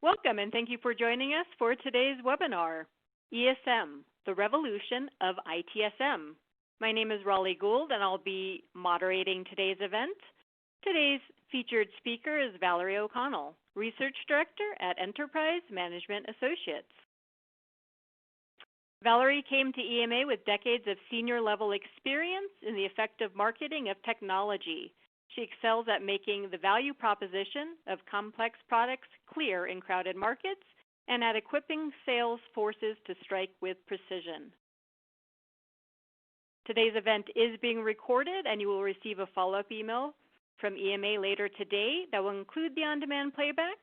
Welcome and thank you for joining us for today's webinar, ESM, the Revolution of ITSM. My name is Raleigh Gould and I'll be moderating today's event. Today's featured speaker is Valerie O'Connell, Research Director at Enterprise Management Associates. Valerie came to EMA with decades of senior level experience in the effective marketing of technology. She excels at making the value proposition of complex products clear in crowded markets and at equipping sales forces to strike with precision. Today's event is being recorded and you will receive a follow-up email from EMA later today that will include the on-demand playback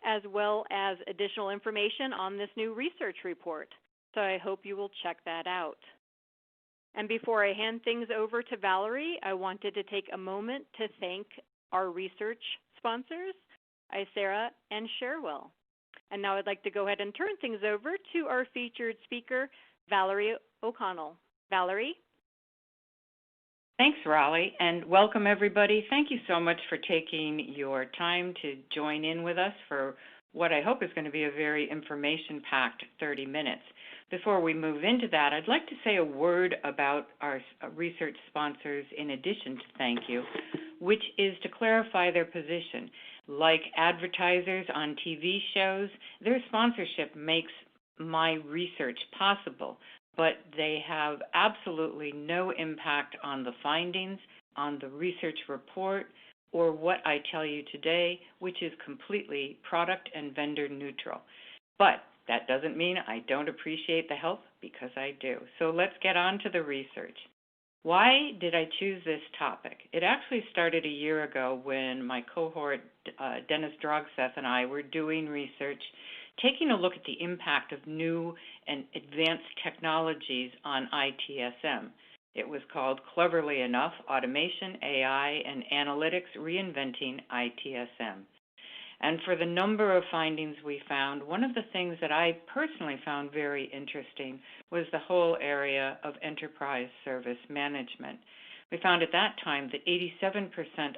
as well as additional information on this new research report. So I hope you will check that out. And before I hand things over to Valerie, I wanted to take a moment to thank our research sponsors, Icera and Sharewell. And now I'd like to go ahead and turn things over to our featured speaker, Valerie O'Connell. Valerie? Thanks, Raleigh, and welcome everybody. Thank you so much for taking your time to join in with us for what I hope is going to be a very information-packed 30 minutes. Before we move into that, I'd like to say a word about our research sponsors in addition to thank you, which is to clarify their position. Like advertisers on TV shows, their sponsorship makes my research possible, but they have absolutely no impact on the findings, on the research report, or what I tell you today, which is completely product and vendor neutral. But that doesn't mean I don't appreciate the help, because I do. So let's get on to the research. Why did I choose this topic? It actually started a year ago when my cohort, Dennis Drogseth, and I were doing research, taking a look at the impact of new and advanced technologies on ITSM. It was called, cleverly enough, Automation, AI, and Analytics Reinventing ITSM. And for the number of findings we found, one of the things that I personally found very interesting was the whole area of enterprise service management. We found at that time that 87%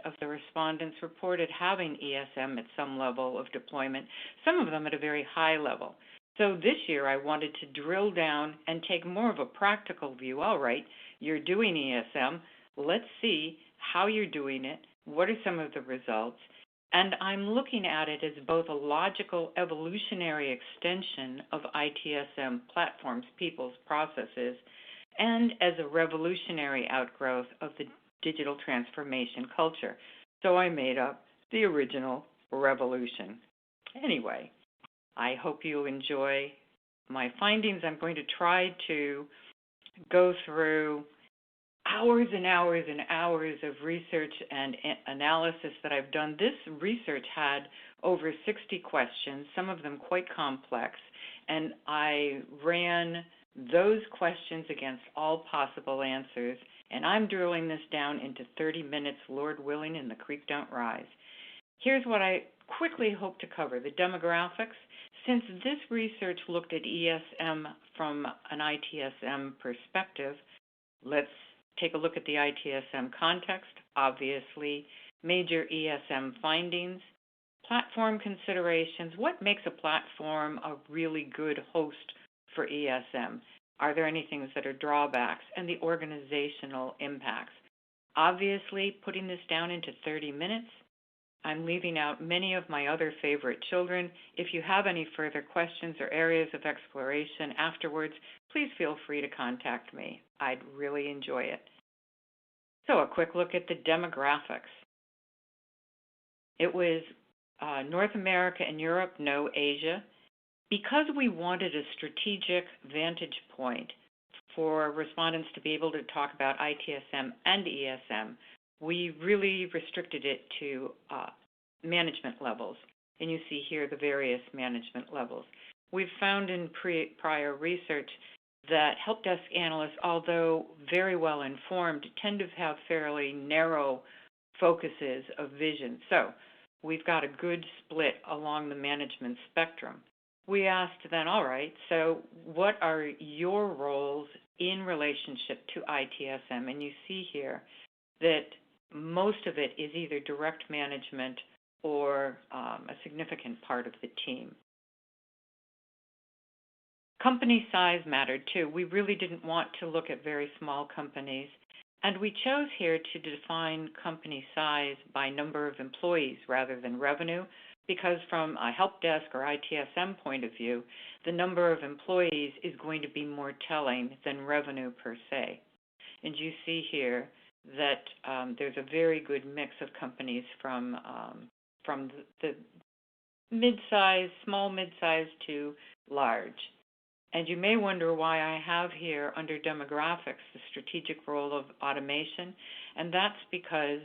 of the respondents reported having ESM at some level of deployment, some of them at a very high level. So this year I wanted to drill down and take more of a practical view. All right, you're doing ESM. Let's see how you're doing it. What are some of the results? And I'm looking at it as both a logical evolutionary extension of ITSM platforms, people's processes, and as a revolutionary outgrowth of the digital transformation culture. So I made up the original revolution. Anyway, I hope you enjoy my findings. I'm going to try to go through hours and hours and hours of research and analysis that I've done. This research had over 60 questions, some of them quite complex, and I ran those questions against all possible answers, and I'm drilling this down into 30 minutes, Lord willing, and the creek don't rise. Here's what I quickly hope to cover: the demographics. Since this research looked at ESM from an ITSM perspective, let's take a look at the ITSM context, obviously, major ESM findings, platform considerations. What makes a platform a really good host for ESM? Are there any things that are drawbacks? And the organizational impacts. Obviously, putting this down into 30 minutes, I'm leaving out many of my other favorite children. If you have any further questions or areas of exploration afterwards, please feel free to contact me. I'd really enjoy it. So a quick look at the demographics. It was North America and Europe, no Asia. Because we wanted a strategic vantage point for respondents to be able to talk about ITSM and ESM, we really restricted it to management levels. And you see here the various management levels. We've found in prior research that help desk analysts, although very well informed, tend to have fairly narrow focuses of vision. So we've got a good split along the management spectrum. We asked then, all right, so what are your roles in relationship to ITSM? And you see here that most of it is either direct management or a significant part of the team. Company size mattered too. We really didn't want to look at very small companies, and we chose here to define company size by number of employees rather than revenue, because from a help desk or ITSM point of view, the number of employees is going to be more telling than revenue per se. And you see here that there's a very good mix of companies from the mid-size, small mid-size to large. And you may wonder why I have here under demographics the strategic role of automation, and that's because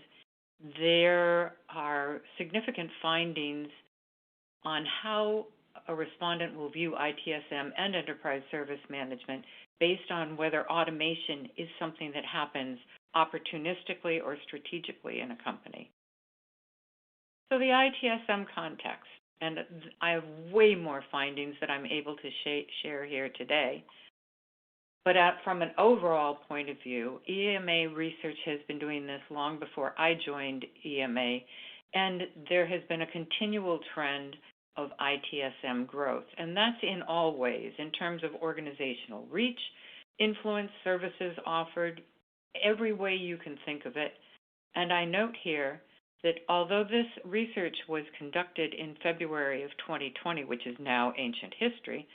there are significant findings on how a respondent will view ITSM and enterprise service management based on whether automation is something that happens opportunistically or strategically in a company. So the ITSM context, and I have way more findings that I'm able to share here today. But from an overall point of view, EMA research has been doing this long before I joined EMA, and there has been a continual trend of ITSM growth, and that's in all ways, in terms of organizational reach, influence, services offered, every way you can think of it. And I note here that although this research was conducted in February of 2020, which is now ancient history,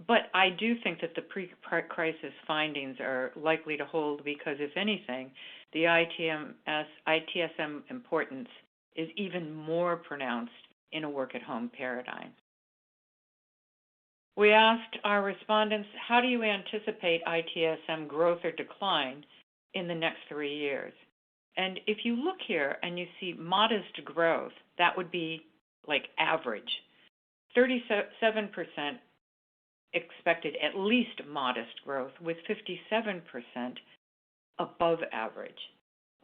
but I do think that the pre-crisis findings are likely to hold because, if anything, the ITSM importance is even more pronounced in a work-at-home paradigm. We asked our respondents, how do you anticipate ITSM growth or decline in the next 3 years? And if you look here and you see modest growth, that would be like average. 37% expected at least modest growth, with 57% above average.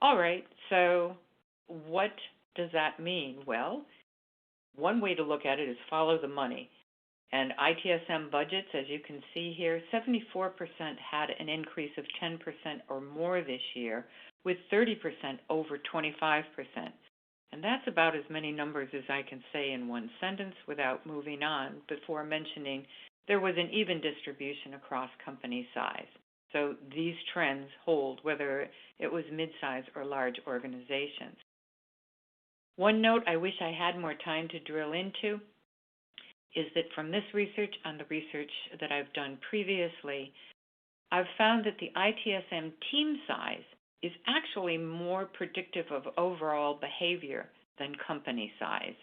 All right, so what does that mean? Well, one way to look at it is follow the money. And ITSM budgets, as you can see here, 74% had an increase of 10% or more this year, with 30% over 25%. And that's about as many numbers as I can say in one sentence without moving on before mentioning there was an even distribution across company size. So these trends hold whether it was mid-size or large organizations. One note I wish I had more time to drill into is that from this research and the research that I've done previously, I've found that the ITSM team size is actually more predictive of overall behavior than company size.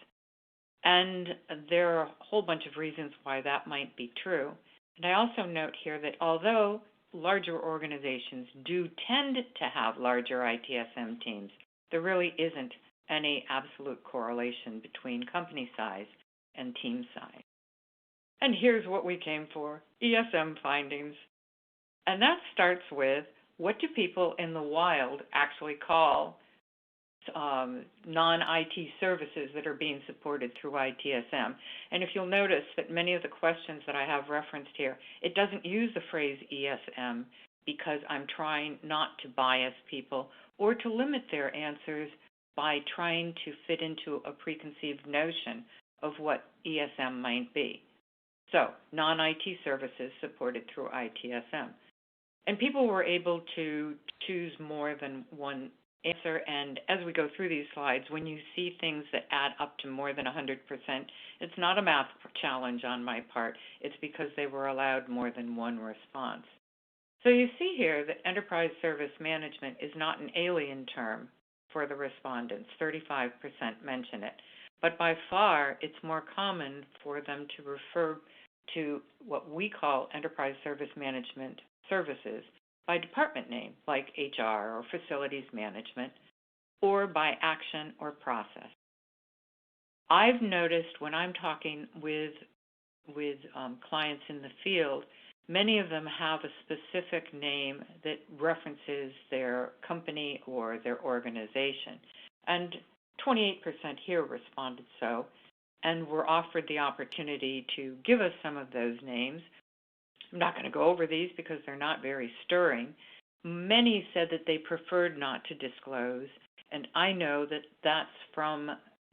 And there are a whole bunch of reasons why that might be true. And I also note here that although larger organizations do tend to have larger ITSM teams, there really isn't any absolute correlation between company size and team size. And here's what we came for, ESM findings. And that starts with, what do people in the wild actually call non-IT services that are being supported through ITSM? And if you'll notice that many of the questions that I have referenced here, it doesn't use the phrase ESM because I'm trying not to bias people or to limit their answers by trying to fit into a preconceived notion of what ESM might be. So, non-IT services supported through ITSM. And people were able to choose more than one answer, and as we go through these slides, when you see things that add up to more than 100%, it's not a math challenge on my part, it's because they were allowed more than one response. So you see here that enterprise service management is not an alien term for the respondents, 35% mention it, but by far it's more common for them to refer to what we call enterprise service management services by department name, like HR or facilities management, or by action or process. I've noticed when I'm talking with clients in the field, many of them have a specific name that references their company or their organization. And 28% here responded so, and were offered the opportunity to give us some of those names. I'm not going to go over these because they're not very stirring. Many said that they preferred not to disclose, and I know that that's from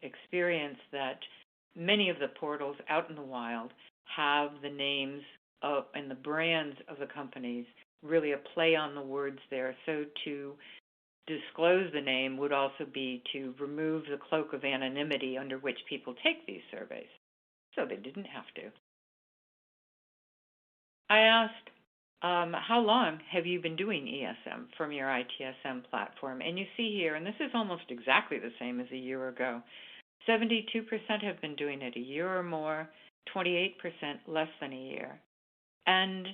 experience that many of the portals out in the wild have the names of and the brands of the companies, really a play on the words there. So to disclose the name would also be to remove the cloak of anonymity under which people take these surveys. So they didn't have to. I asked, how long have you been doing ESM from your ITSM platform? And you see here, and this is almost exactly the same as a year ago, 72% have been doing it a year or more, 28% less than a year. And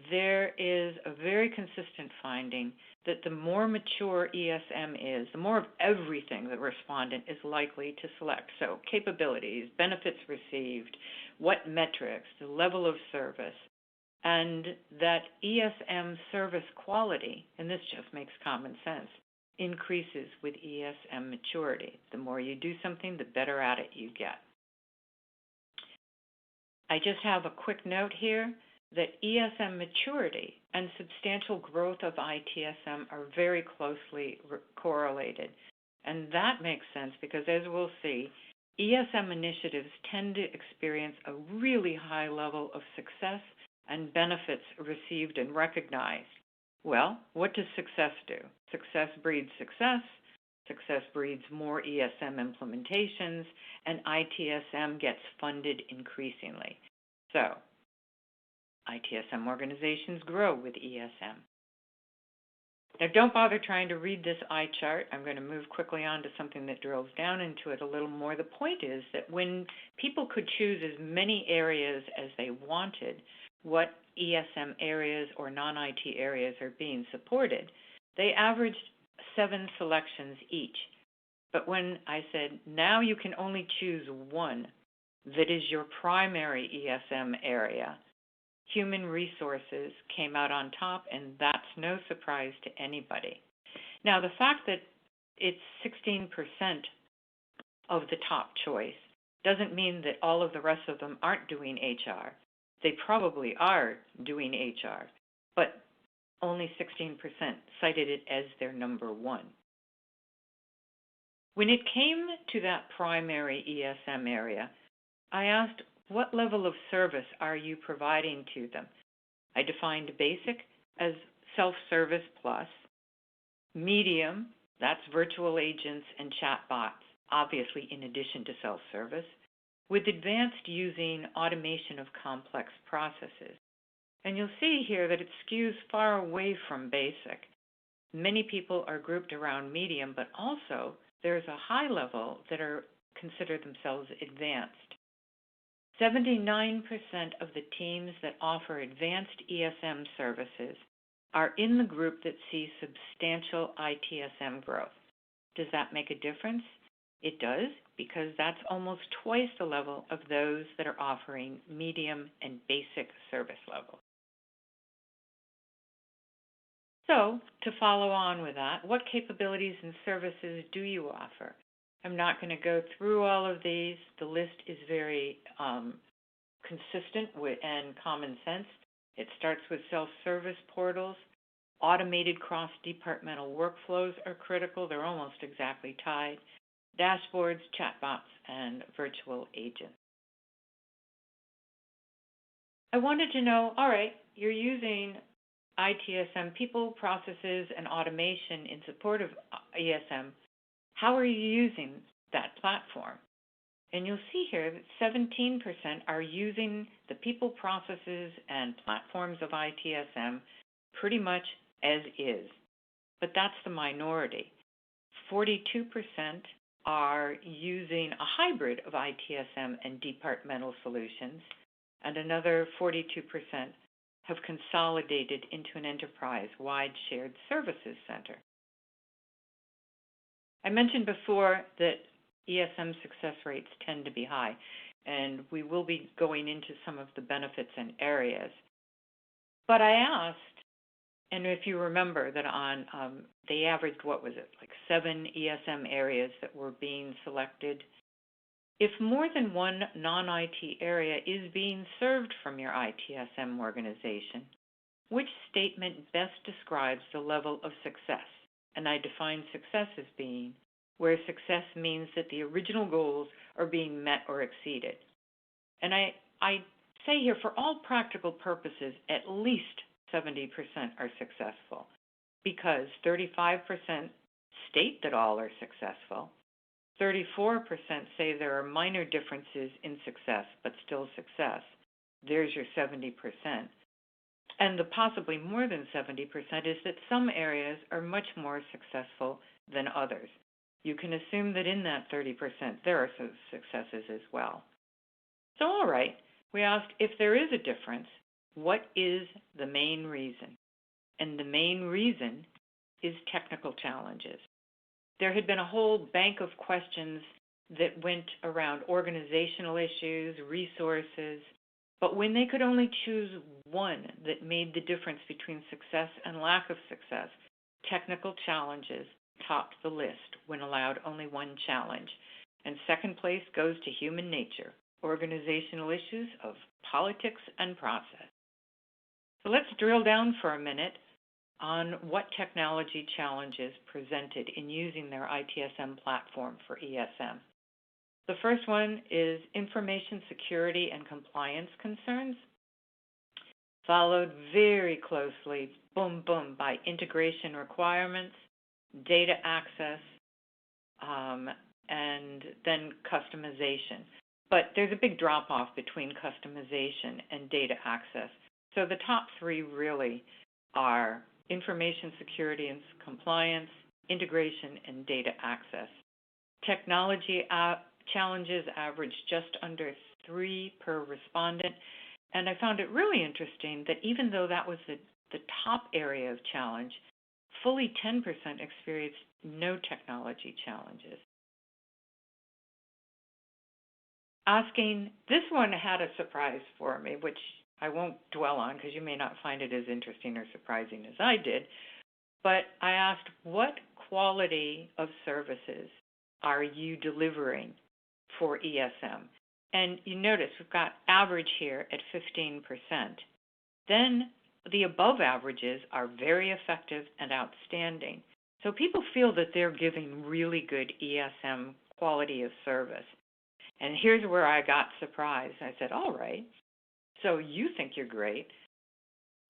there is a very consistent finding that the more mature ESM is, the more of everything the respondent is likely to select. So capabilities, benefits received, what metrics, the level of service, and that ESM service quality, and this just makes common sense, increases with ESM maturity. The more you do something, the better at it you get. I just have a quick note here that ESM maturity and substantial growth of ITSM are very closely correlated. And that makes sense because, as we'll see, ESM initiatives tend to experience a really high level of success and benefits received and recognized. Well, what does success do? Success breeds success. Success breeds more ESM implementations, and ITSM gets funded increasingly. So, ITSM organizations grow with ESM. Now, don't bother trying to read this eye chart. I'm going to move quickly on to something that drills down into it a little more. The point is that when people could choose as many areas as they wanted, what ESM areas or non-IT areas are being supported, they averaged 7 selections each. But when I said, now you can only choose one that is your primary ESM area, human resources came out on top, and that's no surprise to anybody. Now, the fact that it's 16% of the top choice doesn't mean that all of the rest of them aren't doing HR. They probably are doing HR, but only 16% cited it as their number one. When it came to that primary ESM area, I asked, what level of service are you providing to them? I defined basic as self-service plus, medium, that's virtual agents and chatbots, obviously in addition to self-service, with advanced using automation of complex processes. And you'll see here that it skews far away from basic. Many people are grouped around medium, but also there's a high level that are consider themselves advanced. 79% of the teams that offer advanced ESM services are in the group that sees substantial ITSM growth. Does that make a difference? It does, because that's almost twice the level of those that are offering medium and basic service levels. So, to follow on with that, what capabilities and services do you offer? I'm not going to go through all of these. The list is very consistent and common sense. It starts with self-service portals. Automated cross-departmental workflows are critical. They're almost exactly tied. Dashboards, chatbots, and virtual agents. I wanted to know, all right, you're using ITSM people, processes, and automation in support of ESM. How are you using that platform? And you'll see here that 17% are using the people, processes, and platforms of ITSM pretty much as is. But that's the minority. 42% are using a hybrid of ITSM and departmental solutions, and another 42% have consolidated into an enterprise-wide shared services center. I mentioned before that ESM success rates tend to be high, and we will be going into some of the benefits and areas. But I asked, and if you remember that on, they averaged, what was it, like 7 ESM areas that were being selected. If more than one non-IT area is being served from your ITSM organization, which statement best describes the level of success? And I define success as being where success means that the original goals are being met or exceeded. And I say here, for all practical purposes, at least 70% are successful, because 35% state that all are successful, 34% say there are minor differences in success, but still success. There's your 70%. And the possibly more than 70% is that some areas are much more successful than others. You can assume that in that 30%, there are some successes as well. So, all right, we asked, if there is a difference, what is the main reason? And the main reason is technical challenges. There had been a whole bank of questions that went around organizational issues, resources, but when they could only choose one that made the difference between success and lack of success, technical challenges topped the list when allowed only one challenge. And second place goes to human nature, organizational issues of politics and process. So let's drill down for a minute on what technology challenges presented in using their ITSM platform for ESM. The first one is information security and compliance concerns, followed very closely, boom, boom, by integration requirements, data access, and then customization. But there's a big drop-off between customization and data access. So the top three really are information security and compliance, integration, and data access. Technology challenges average just under 3 per respondent, and I found it really interesting that even though that was the top area of challenge, fully 10% experienced no technology challenges. This one had a surprise for me, which I won't dwell on because you may not find it as interesting or surprising as I did, but I asked, what quality of services are you delivering for ESM? And you notice we've got average here at 15%. Then the above averages are very effective and outstanding. So people feel that they're giving really good ESM quality of service. And here's where I got surprised. I said, all right, so you think you're great.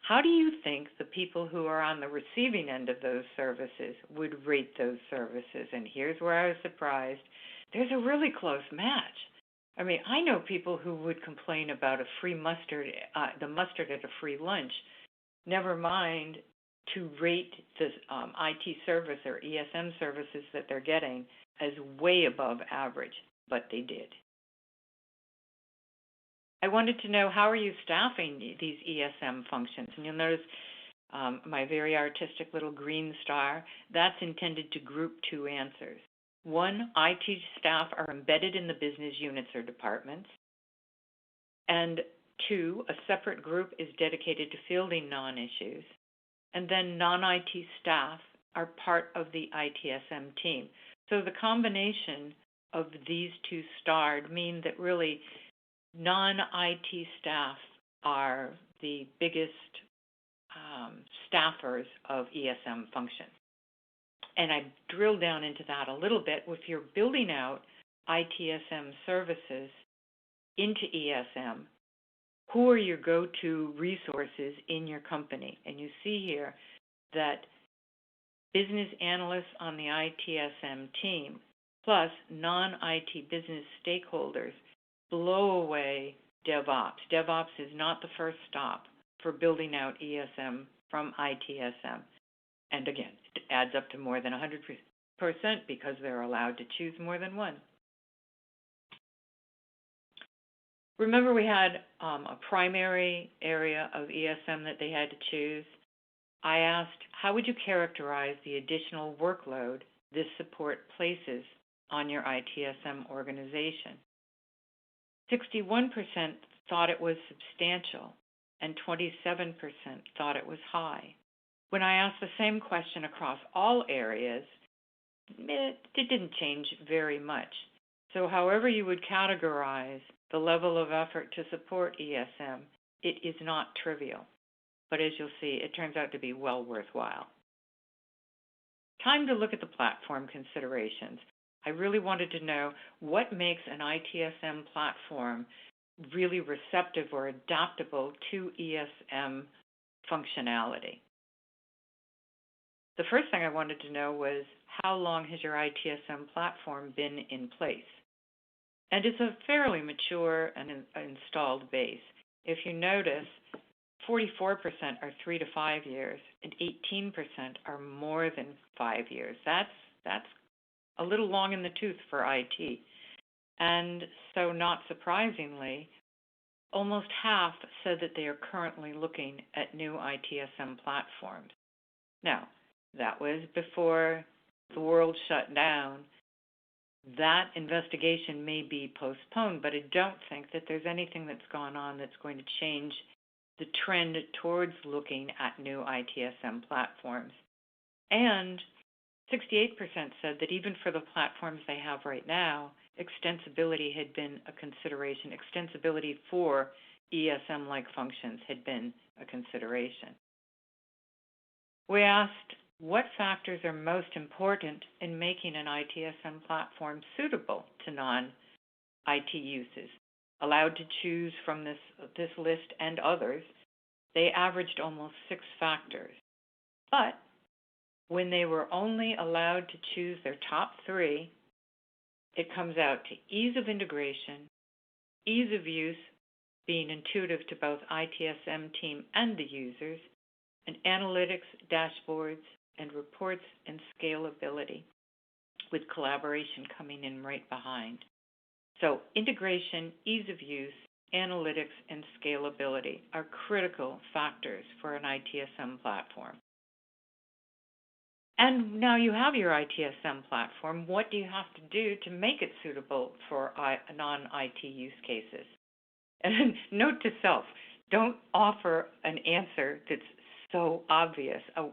How do you think the people who are on the receiving end of those services would rate those services? And here's where I was surprised. There's a really close match. I mean, I know people who would complain about a free mustard, the mustard at a free lunch, never mind to rate the IT service or ESM services that they're getting as way above average, but they did. I wanted to know, how are you staffing these ESM functions? And you'll notice my very artistic little green star. That's intended to group two answers. One, IT staff are embedded in the business units or departments. And two, a separate group is dedicated to fielding non-issues. And then non-IT staff are part of the ITSM team. So the combination of these two starred mean that really non-IT staff are the biggest staffers of ESM functions. And I drilled down into that a little bit. If you're building out ITSM services into ESM, who are your go-to resources in your company? And you see here that business analysts on the ITSM team, plus non-IT business stakeholders, blow away DevOps. DevOps is not the first stop for building out ESM from ITSM. And again, it adds up to more than 100% because they're allowed to choose more than one. Remember, we had a primary area of ESM that they had to choose. I asked, how would you characterize the additional workload this support places on your ITSM organization? 61% thought it was substantial, and 27% thought it was high. When I asked the same question across all areas, it didn't change very much. So however you would categorize the level of effort to support ESM, it is not trivial. But as you'll see, it turns out to be well worthwhile. Time to look at the platform considerations. I really wanted to know what makes an ITSM platform really receptive or adaptable to ESM functionality. The first thing I wanted to know was, how long has your ITSM platform been in place? And it's a fairly mature and installed base. If you notice, 44% are 3 to 5 years, and 18% are more than 5 years. That's a little long in the tooth for IT. And so, not surprisingly, almost half said that they are currently looking at new ITSM platforms. Now, that was before the world shut down. That investigation may be postponed, but I don't think that there's anything that's gone on that's going to change the trend towards looking at new ITSM platforms. And 68% said that even for the platforms they have right now, extensibility had been a consideration. Extensibility for ESM-like functions had been a consideration. We asked, what factors are most important in making an ITSM platform suitable to non-IT uses? Allowed to choose from this list and others, they averaged almost 6 factors. But when they were only allowed to choose their top 3, it comes out to ease of integration, ease of use, being intuitive to both ITSM team and the users, and analytics, dashboards, and reports and scalability, with collaboration coming in right behind. So integration, ease of use, analytics, and scalability are critical factors for an ITSM platform. And now you have your ITSM platform. What do you have to do to make it suitable for non-IT use cases? And note to self, don't offer an answer that's so obvious. Of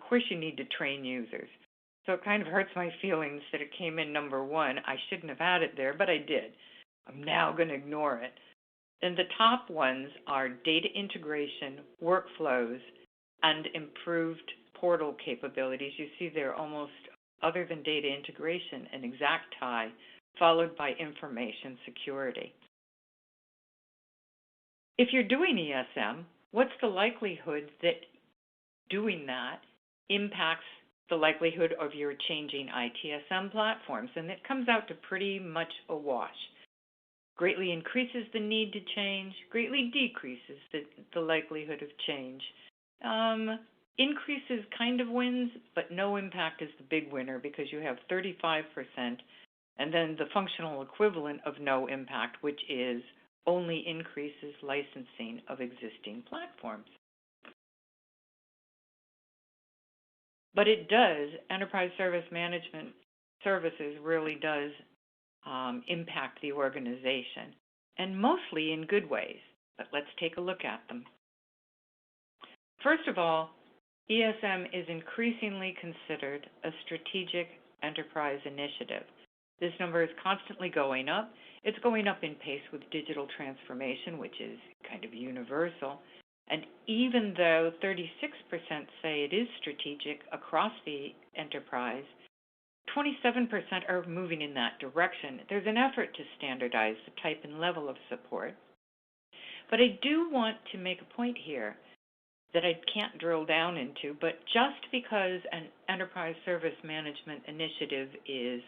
course you need to train users. So it kind of hurts my feelings that it came in number 1. I shouldn't have had it there, but I did. I'm now going to ignore it. And the top ones are data integration, workflows, and improved portal capabilities. You see there almost, other than data integration, an exact tie, followed by information security. If you're doing ESM, what's the likelihood that doing that impacts the likelihood of your changing ITSM platforms? And it comes out to pretty much a wash. Greatly increases the need to change, greatly decreases the likelihood of change. Increases kind of wins, but no impact is the big winner, because you have 35%, and then the functional equivalent of no impact, which is only increases licensing of existing platforms. But it does, enterprise service management services really does impact the organization, and mostly in good ways. But let's take a look at them. First of all, ESM is increasingly considered a strategic enterprise initiative. This number is constantly going up. It's going up in pace with digital transformation, which is kind of universal. And even though 36% say it is strategic across the enterprise, 27% are moving in that direction. There's an effort to standardize the type and level of support. But I do want to make a point here that I can't drill down into, but just because an enterprise service management initiative is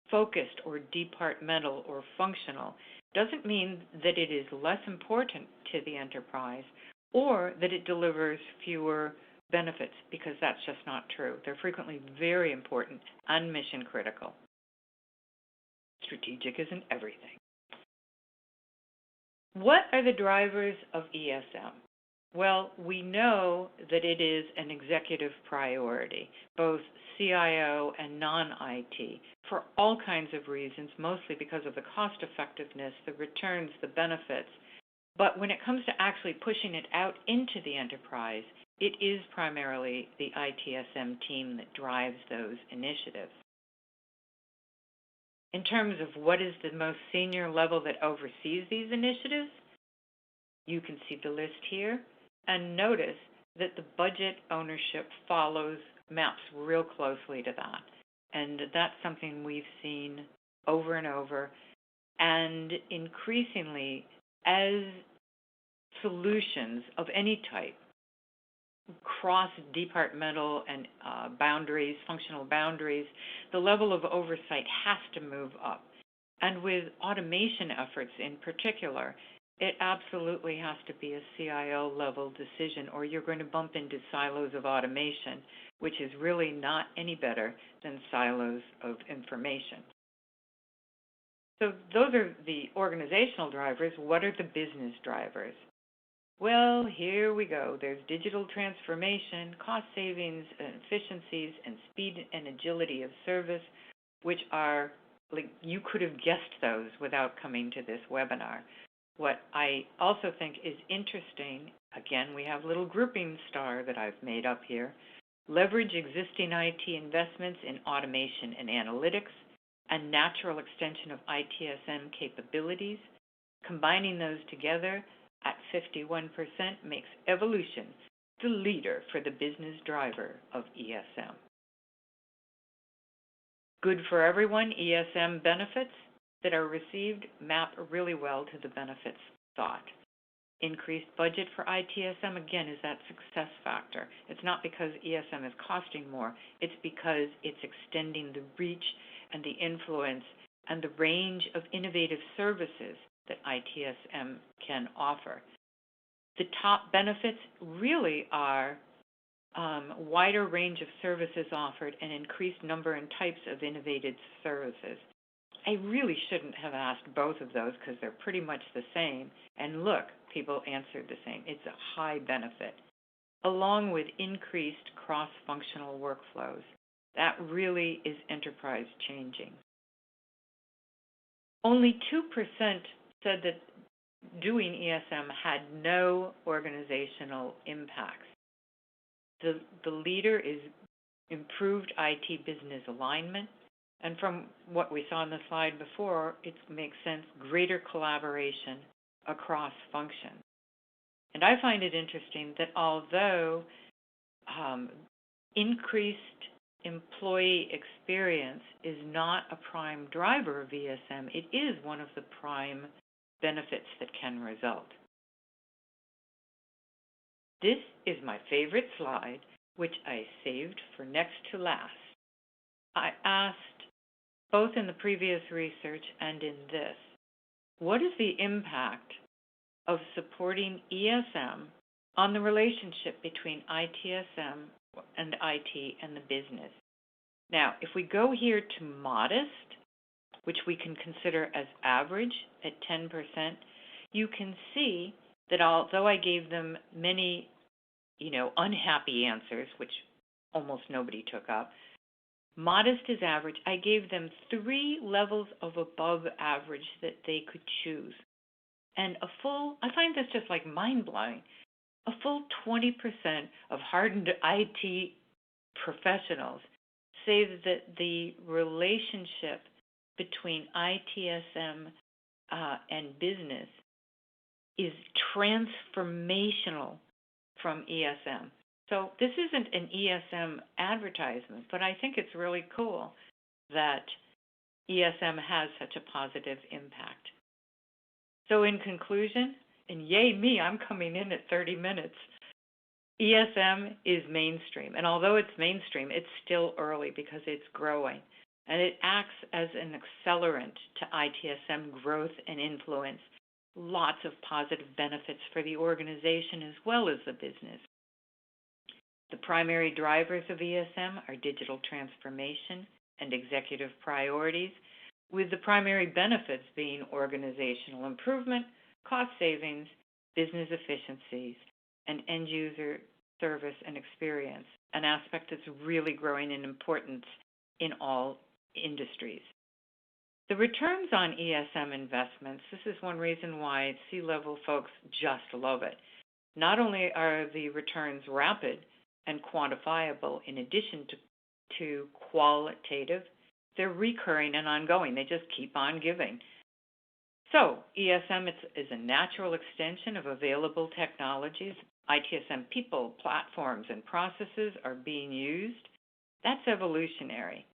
focused or departmental or functional doesn't mean that it is less important to the enterprise or that it delivers fewer benefits, because that's just not true. They're frequently very important and mission critical. Strategic isn't everything. What are the drivers of ESM? Well, we know that it is an executive priority, both CIO and non-IT, for all kinds of reasons, mostly because of the cost effectiveness, the returns, the benefits. But when it comes to actually pushing it out into the enterprise, it is primarily the ITSM team that drives those initiatives. In terms of what is the most senior level that oversees these initiatives, you can see the list here. And notice that the budget ownership maps real closely to that. And that's something we've seen over and over. And increasingly, as solutions of any type cross departmental and boundaries, functional boundaries, the level of oversight has to move up. And with automation efforts in particular, it absolutely has to be a CIO level decision, or you're going to bump into silos of automation, which is really not any better than silos of information. So those are the organizational drivers. What are the business drivers? Well, here we go. There's digital transformation, cost savings and efficiencies, and speed and agility of service, which are, like, you could have guessed those without coming to this webinar. What I also think is interesting, again, we have a little grouping star that I've made up here. Leverage existing IT investments in automation and analytics, and natural extension of ITSM capabilities. Combining those together at 51% makes evolution the leader for the business driver of ESM. Good for everyone, ESM benefits that are received map really well to the benefits sought. Increased budget for ITSM, again, is that success factor. It's not because ESM is costing more, it's because it's extending the reach and the influence and the range of innovative services that ITSM can offer. The top benefits really are wider range of services offered and increased number and types of innovative services. I really shouldn't have asked both of those because they're pretty much the same. And look, people answered the same. It's a high benefit, along with increased cross-functional workflows. That really is enterprise changing. Only 2% said that doing ESM had no organizational impacts. The leader is improved IT business alignment, and from what we saw on the slide before, it makes sense, greater collaboration across functions. And I find it interesting that although increased employee experience is not a prime driver of ESM, it is one of the prime benefits that can result. This is my favorite slide, which I saved for next to last. I asked, both in the previous research and in this, what is the impact of supporting ESM on the relationship between ITSM and IT and the business? Now, if we go here to modest, which we can consider as average at 10%, you can see that although I gave them many, unhappy answers, which almost nobody took up, modest is average. I gave them 3 levels of above average that they could choose. And I find this just like mind-blowing, a full 20% of hardened IT professionals say that the relationship between ITSM and business is transformational from ESM. So this isn't an ESM advertisement, but I think it's really cool that ESM has such a positive impact. So in conclusion, and yay me, I'm coming in at 30 minutes, ESM is mainstream. And although it's mainstream, it's still early because it's growing. And it acts as an accelerant to ITSM growth and influence. Lots of positive benefits for the organization as well as the business. The primary drivers of ESM are digital transformation and executive priorities, with the primary benefits being organizational improvement, cost savings, business efficiencies, and end-user service and experience, an aspect that's really growing in importance in all industries. The returns on ESM investments, this is one reason why C-level folks just love it. Not only are the returns rapid and quantifiable in addition to qualitative, they're recurring and ongoing. They just keep on giving. So ESM is a natural extension of available technologies. ITSM people, platforms, and processes are being used. That's evolutionary.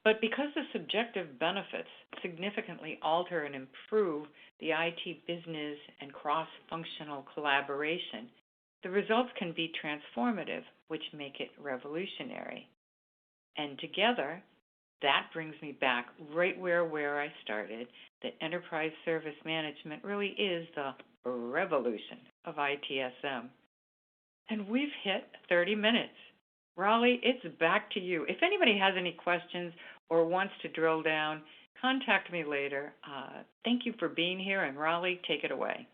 But because the subjective benefits significantly alter and improve the IT business and cross-functional collaboration, the results can be transformative, which make it revolutionary. And together, that brings me back right where I started, that enterprise service management really is the revolution of ITSM. And we've hit 30 minutes. Raleigh, it's back to you. If anybody has any questions or wants to drill down, contact me later. Thank you for being here, and Raleigh, take it away.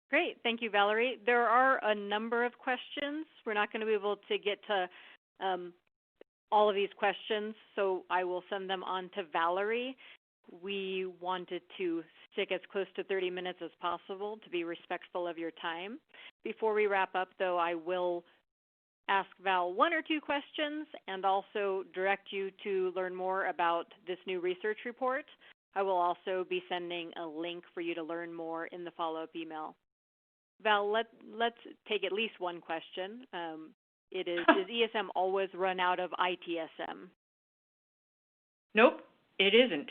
Great. Thank you, Valerie. There are a number of questions. We're not going to be able to get to all of these questions, so I will send them on to Valerie. We wanted to stick as close to 30 minutes as possible to be respectful of your time. Before we wrap up, though, I will ask Val one or two questions and also direct you to learn more about this new research report. I will also be sending a link for you to learn more in the follow-up email. Val, let's take at least one question. Does ESM always run out of ITSM? Nope, it isn't.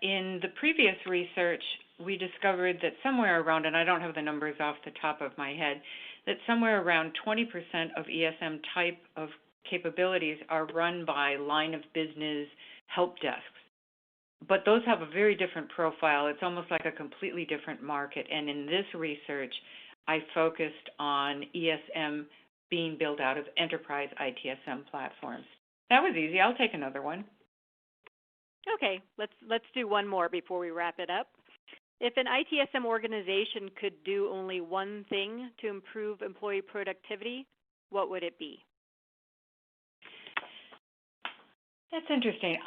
In the previous research, we discovered that somewhere around, and I don't have the numbers off the top of my head, that somewhere around 20% of ESM type of capabilities are run by line of business help desks. But those have a very different profile. It's almost like a completely different market. And in this research, I focused on ESM being built out of enterprise ITSM platforms. That was easy. I'll take another one. Okay, let's do one more before we wrap it up. If an ITSM organization could do only one thing to improve employee productivity, what would it be? That's interesting.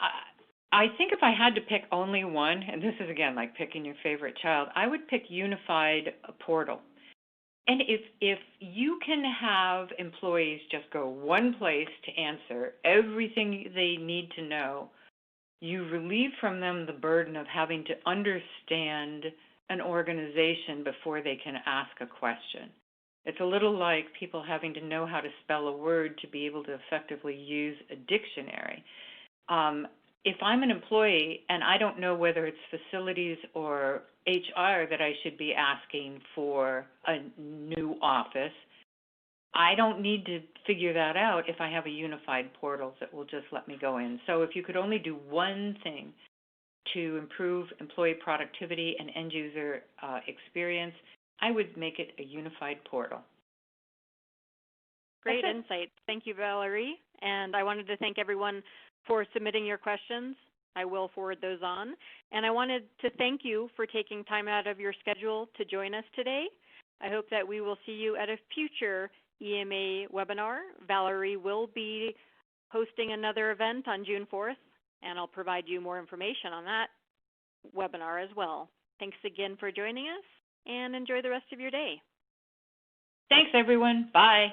I think if I had to pick only one, and this is again like picking your favorite child, I would pick unified portal. And if you can have employees just go one place to answer everything they need to know, you relieve from them the burden of having to understand an organization before they can ask a question. It's a little like people having to know how to spell a word to be able to effectively use a dictionary. If I'm an employee and I don't know whether it's facilities or HR that I should be asking for a new office, I don't need to figure that out if I have a unified portal that will just let me go in. So if you could only do one thing to improve employee productivity and end user experience, I would make it a unified portal. Great insight. Thank you, Valerie. And I wanted to thank everyone for submitting your questions. I will forward those on. And I wanted to thank you for taking time out of your schedule to join us today. I hope that we will see you at a future EMA webinar. Valerie will be hosting another event on June 4th, and I'll provide you more information on that webinar as well. Thanks again for joining us, and enjoy the rest of your day. Thanks, everyone. Bye.